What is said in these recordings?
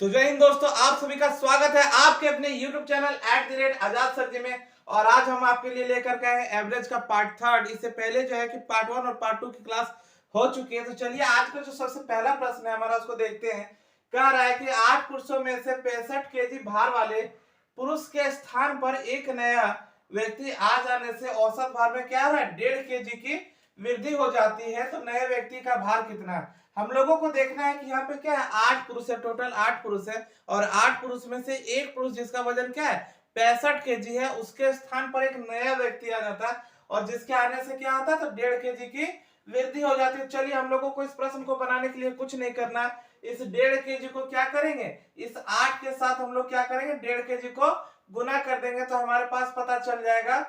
तो जय हिंद दोस्तों, आप सभी का स्वागत है आपके अपने YouTube चैनल @आजाद सर जी में। और आज हम आपके लिए लेकर के आए एवरेज का पार्ट थर्ड। इससे पहले जो है कि पार्ट वन और पार्ट टू की क्लास हो चुकी है। तो चलिए आज का जो सबसे पहला प्रश्न है हमारा उसको देखते हैं। कह रहा है कि 8 पुरुषों में से 65 केजी भार वाले पुरुष के स्थान पर एक नया व्यक्ति आ जाने से औसत भार में क्या हो रहा है, 1.5 केजी की वृद्धि हो जाती है। तो नए व्यक्ति का भार कितना है हम लोगों को देखना है कि यहाँ पे क्या है, 8 पुरुष है, टोटल 8 पुरुष है। और 8 पुरुष में से एक पुरुष जिसका वजन क्या है, 65 केजी है, उसके स्थान पर एक नया व्यक्ति आ जाता है और जिसके आने से क्या होता है, तो 1.5 केजी की वृद्धि हो जाती है। चलिए हम लोगों को इस प्रश्न को बनाने के लिए कुछ नहीं करना। इस 1.5 केजी को क्या करेंगे, इस 8 के साथ हम लोग क्या करेंगे, 1.5 केजी को गुना कर देंगे तो हमारे पास पता चल जाएगा,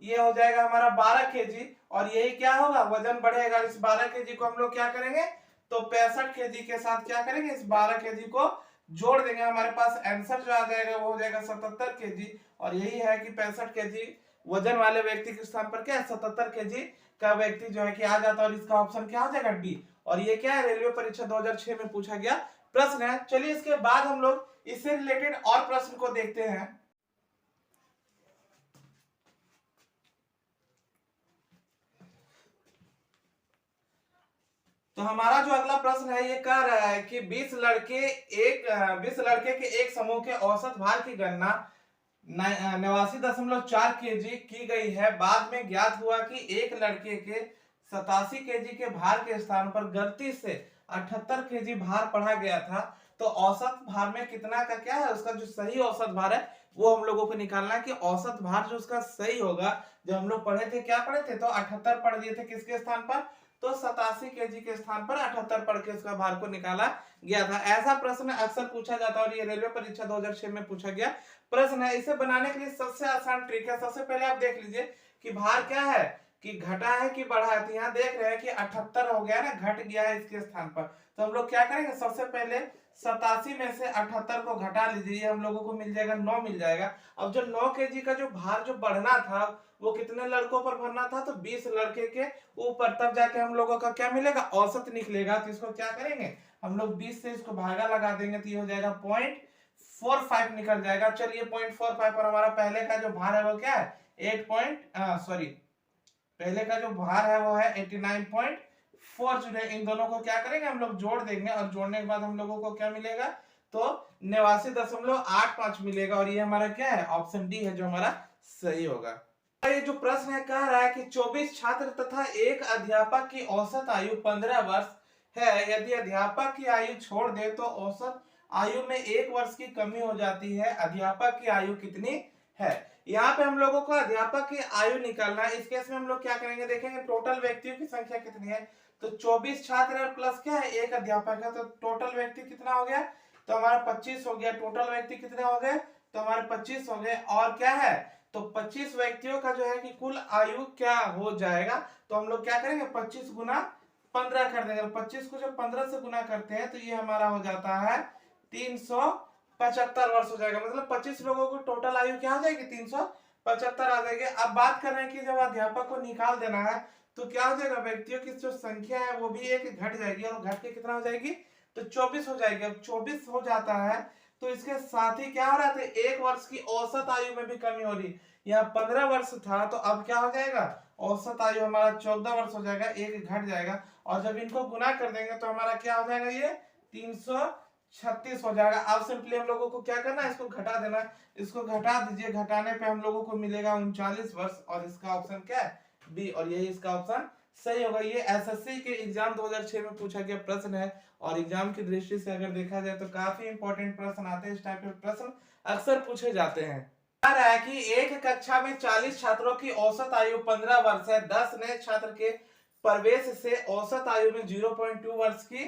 ये हो जाएगा हमारा 12 केजी। और यही क्या होगा, वजन बढ़ेगा। इस 12 केजी को हम लोग क्या करेंगे, तो 65 केजी के साथ क्या करेंगे, इस 12 केजी को जोड़ देंगे। हमारे पास आंसर जो आ जाएगा वो हो जाएगा 77 केजी। और यही है कि 65 केजी वजन वाले व्यक्ति के स्थान पर क्या है, 77 केजी का व्यक्ति जो है कि आ जाता है। और इसका ऑप्शन क्या हो जाएगा, डी। और ये क्या है, रेलवे परीक्षा 2006 में पूछा गया प्रश्न है। चलिए इसके बाद हम लोग इससे रिलेटेड और प्रश्न को देखते हैं। तो हमारा जो अगला प्रश्न है ये कह रहा है कि 20 लड़के के एक समूह के औसत भार की गणना 89.4 केजी की गई है। बाद में ज्ञात हुआ कि एक लड़के के 87 केजी के भार के स्थान पर गलती से 78 केजी भार पढ़ा गया था। तो औसत भार में कितना का क्या है, उसका जो सही औसत भार है वो हम लोगों को निकालना है कि औसत भार जो उसका सही होगा। जो हम लोग पढ़े थे, क्या पढ़े थे, तो 78 पढ़ दिए थे किसके स्थान पर, तो 87 केजी के स्थान पर 78 पढ़ के उसका भार को निकाला गया था। ऐसा प्रश्न अक्सर पूछा जाता है और ये रेलवे परीक्षा 2006 में पूछा गया प्रश्न है। इसे बनाने के लिए सबसे आसान ट्रिक है, सबसे पहले आप देख लीजिए कि भार क्या है, कि घटा है कि बढ़ा है। तो यहाँ देख रहे हैं कि 78 हो गया ना, घट गया है इसके स्थान पर। तो हम लोग क्या करेंगे, सबसे पहले 87 में से 78 को घटा लीजिए, हम लोगों को मिल जाएगा 9 मिल जाएगा। अब जो 9 केजी का जो भार जो बढ़ना था वो कितने लड़कों पर भरना था, तो 20 लड़के के ऊपर, तब जाके हम लोगों का क्या मिलेगा, औसत निकलेगा। तो इसको क्या करेंगे, हम लोग 20 से इसको भागा लगा देंगे तो ये हो जाएगा 0.45 निकल जाएगा। चलिए 0.45 पर हमारा पहले का जो भार है वो क्या है, 8 पॉइंट सॉरी पहले का जो भार है वो है 89.4 जो है। इन दोनों को क्या करेंगे, हम लोग जोड़ देंगे और जोड़ने के बाद हम लोगों को क्या मिलेगा, तो 89.85 मिलेगा। और ये हमारा क्या है, ऑप्शन डी है जो हमारा सही होगा। ये जो प्रश्न है कह रहा है कि 24 छात्र तथा एक अध्यापक की औसत आयु 15 वर्ष है। यदि अध्यापक की आयु छोड़ दे तो औसत आयु में 1 वर्ष की कमी हो जाती है। अध्यापक की आयु कितनी है। यहाँ पे हम लोगों को अध्यापक की आयु निकालना है। इस केस में हम लोग क्या करेंगे, देखेंगे टोटल व्यक्तियों की संख्या कितनी है। तो 24 छात्र है प्लस क्या है, एक अध्यापक है, तो टोटल व्यक्ति कितना हो गया, तो हमारा 25 हो गया। टोटल व्यक्ति कितने हो गए, तो हमारे 25 हो गए। और क्या है, तो 25 व्यक्तियों का जो है कि कुल आयु क्या हो जाएगा, तो हम लोग क्या करेंगे, 25 गुना 15 कर देंगे। 25 को जब 15 से गुना करते हैं तो ये हमारा हो जाता है 375 वर्ष हो जाएगा। मतलब 25 लोगों को टोटल आयु क्या हो जाएगी, 375 आ जाएगी। अब बात कर रहे हैं कि जब अध्यापक को निकाल देना है तो क्या हो जाएगा, व्यक्तियों की जो संख्या है वो भी एक घट जाएगी और घट के कितना हो जाएगी, तो 24 हो जाएगी। अब 24 हो जाता है तो इसके साथ ही क्या हो रहा था, 1 वर्ष की औसत आयु में भी कमी हो रही। यहाँ 15 वर्ष था तो अब क्या हो जाएगा, औसत आयु हमारा 14 वर्ष हो जाएगा, एक घट जाएगा। और जब इनको गुना कर देंगे तो हमारा क्या हो जाएगा, ये 336 हो जाएगा। अब सिंपली हम लोगों को क्या करना है, इसको घटा देना है। इसको घटा दीजिए, घटाने पे हम लोगों को मिलेगा 39 वर्ष। और इसका ऑप्शन क्या है, बी। और यही इसका ऑप्शन सही होगा। ये एसएससी के एग्जाम 2006 में पूछा गया प्रश्न है। और एग्जाम की दृष्टि से अगर देखा जाए तो काफी इंपॉर्टेंट प्रश्न आते हैं। इस टाइप के प्रश्न अक्सर पूछे जाते हैं। कह रहा है कि एक कक्षा में 40 छात्रों की औसत आयु 15 वर्ष है। 10 नए छात्र के प्रवेश से औसत आयु में 0.2 वर्ष की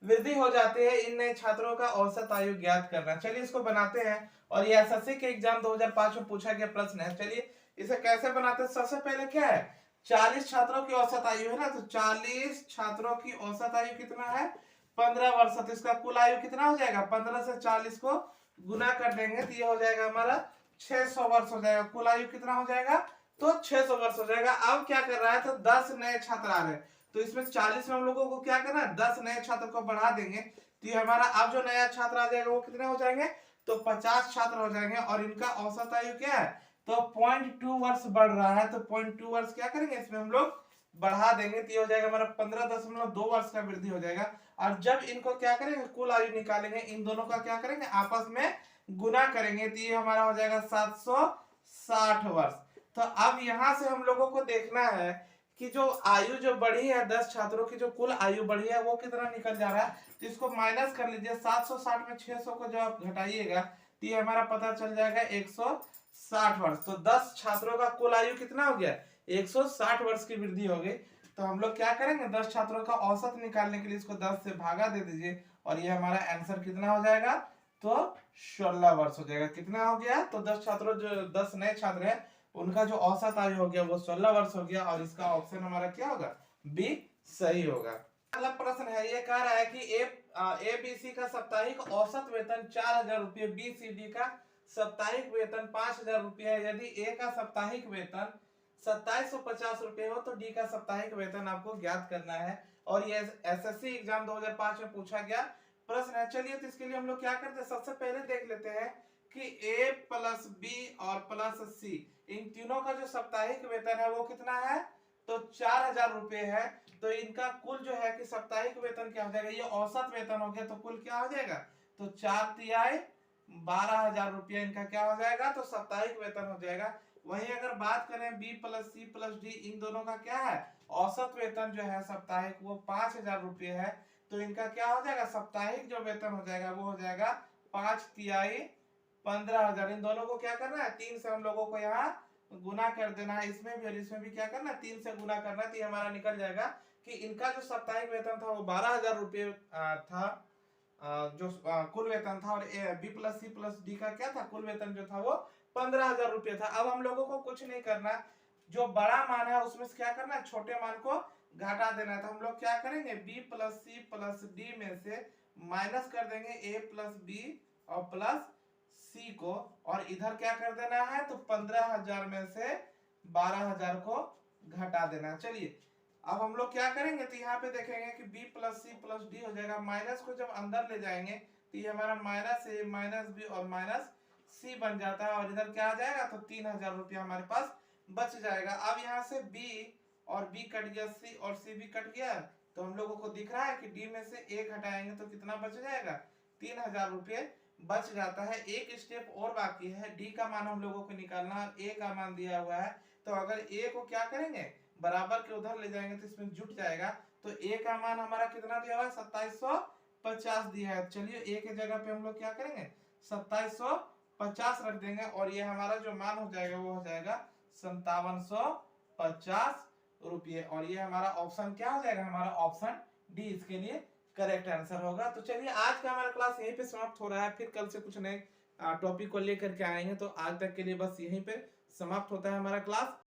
वृद्धि हो जाती है। इन नए छात्रों का औसत आयु ज्ञात करना। चलिए इसको बनाते हैं। और ये एसएससी के एग्जाम 2005 में पूछा गया प्रश्न है। चलिए इसे कैसे बनाते हैं, सबसे पहले क्या है, 40 छात्रों की औसत आयु है ना, तो 40 छात्रों की औसत आयु कितना है, 15 वर्ष। तो इसका कुल आयु कितना हो जाएगा, 15 से 40 को गुना कर देंगे तो ये हो जाएगा हमारा 600 वर्ष हो जाएगा। कुल आयु कितना हो जाएगा, तो 600 वर्ष हो जाएगा। अब क्या कर रहा है, तो 10 नए छात्र आ रहे हैं तो इसमें 40 में हम लोगों को क्या करना है, 10 नए छात्र को बढ़ा देंगे। तो ये हमारा अब जो नया छात्र आ जाएगा वो कितने हो जाएंगे, तो 50 छात्र हो जाएंगे। और इनका औसत आयु क्या है, तो 0.2 वर्ष बढ़ रहा है, तो 0.2 वर्ष क्या करेंगे इसमें हम लोग बढ़ा देंगे, तो ये हो जाएगा हमारा 15.2 वर्ष का वृद्धि हो जाएगा। और जब इनको क्या करेंगे, कुल आयु निकालेंगे, इन दोनों का क्या करेंगे, आपस में गुना करेंगे, तो ये हमारा हो जाएगा 760 वर्ष। तो अब यहां से हम लोगों को देखना है कि जो आयु जो बढ़ी है 10 छात्रों की, जो कुल आयु बढ़ी है वो कितना निकल जा रहा है, तो इसको माइनस कर लीजिए। 760 में 600 को जब आप घटाइएगा तो ये हमारा पता चल जाएगा 160 वर्ष। तो 10 छात्रों का कुल आयु कितना हो गया, 160 वर्ष की वृद्धि हो गई। तो हम लोग क्या करेंगे, 10 छात्रों का औसत निकालने के लिए इसको 10 से भागा दे दीजिए, और ये हमारा आंसर कितना हो जाएगा, तो 16 वर्ष हो जाएगा। कितना हो गया, तो 10 छात्रों, जो 10 नए छात्र हैं उनका जो औसत आयु हो गया वो 16 वर्ष हो गया, और इसका ऑप्शन हमारा क्या होगा, बी सही होगा। अगला प्रश्न है, ये कह रहा है कि ए बी सी का साप्ताहिक औसत वेतन 4000 रुपये, बी सी डी का साप्ताहिक वेतन 5000 रुपये है। यदि ए का साप्ताहिक वेतन 2750 रुपये हो तो डी का साप्ताहिक वेतन आपको ज्ञात करना है। और ये एसएससी एग्जाम 2005 में पूछा गया प्रश्न है। चलिए, तो इसके लिए हम लोग क्या करते हैं, सबसे पहले देख लेते हैं कि ए प्लस बी और प्लस सी, इन तीनों का जो साप्ताहिक वेतन है वो कितना है, तो 4000 रुपये है। तो इनका कुल जो है कि साप्ताहिक वेतन क्या हो जाएगा, ये औसत वेतन हो गया, तो कुल क्या हो जाएगा, तो 4 तिहाई 12000 रुपया इनका क्या हो जाएगा, तो साप्ताहिक वेतन हो जाएगा। वहीं अगर बात करें B plus C plus D, इन दोनों का क्या है, औसत वेतन जो है साप्ताहिक वो 5000 रुपये है। तो इनका क्या हो जाएगा, साप्ताहिक जो वेतन हो जाएगा वो हो जाएगा 5 तिहाई 15000। इन दोनों को क्या करना है, 3 से हम लोगों को यहाँ गुना कर देना है, इसमें भी और इसमें भी क्या करना है, 3 से गुना करना है। तो हमारा निकल जाएगा कि इनका जो साप्ताहिक वेतन था वो 12000 रुपये था, जो कुल वेतन था। और B plus C plus D का क्या था, कुल वेतन जो था वो 15000 रुपये था। अब हम लोगों को कुछ नहीं करना, जो बड़ा मान है उसमें से क्या करना है, छोटे मान को घटा देना है। तो हम लोग क्या करेंगे, B plus C plus D में से माइनस कर देंगे ए प्लस बी और प्लस सी को, और इधर क्या कर देना है, तो 15000 में से 12000 को घटा देना। चलिए, अब हम लोग क्या करेंगे, तो यहाँ पे देखेंगे कि b plus C plus D हो जाएगा। माइनस को जब अंदर ले जाएंगे तो ये हमारा माइनस ए माइनस बी और माइनस सी बन जाता है, और इधर क्या आ जाएगा, तो 3000 रुपया हमारे पास बच जाएगा। अब यहाँ से b और b कट गया, c और c भी कट गया, तो हम लोगों को दिख रहा है कि d में से a घटाएंगे तो कितना बच जाएगा, 3000 रुपये बच जाता है। एक स्टेप और बाकी है, डी का मान हम लोगों को निकालना है, ए का मान दिया हुआ है। तो अगर ए को क्या करेंगे, बराबर के उधर ले जाएंगे तो इसमें जुट जाएगा। तो ए का मान हमारा कितना दिया हुआ है, 2750 दिया है। चलिए, ए के जगह पे हम लोग क्या करेंगे, 2750 रख देंगे, और ये हमारा जो मान हो जाएगा वो हो जाएगा 5750 रुपये। और ये हमारा ऑप्शन क्या हो जाएगा, हमारा ऑप्शन डी इसके लिए करेक्ट आंसर होगा। तो चलिए, आज का हमारा क्लास यहीं पे समाप्त हो रहा है, फिर कल से कुछ नए टॉपिक को लेकर के आएंगे। तो आज तक के लिए बस यहीं पे समाप्त होता है हमारा क्लास।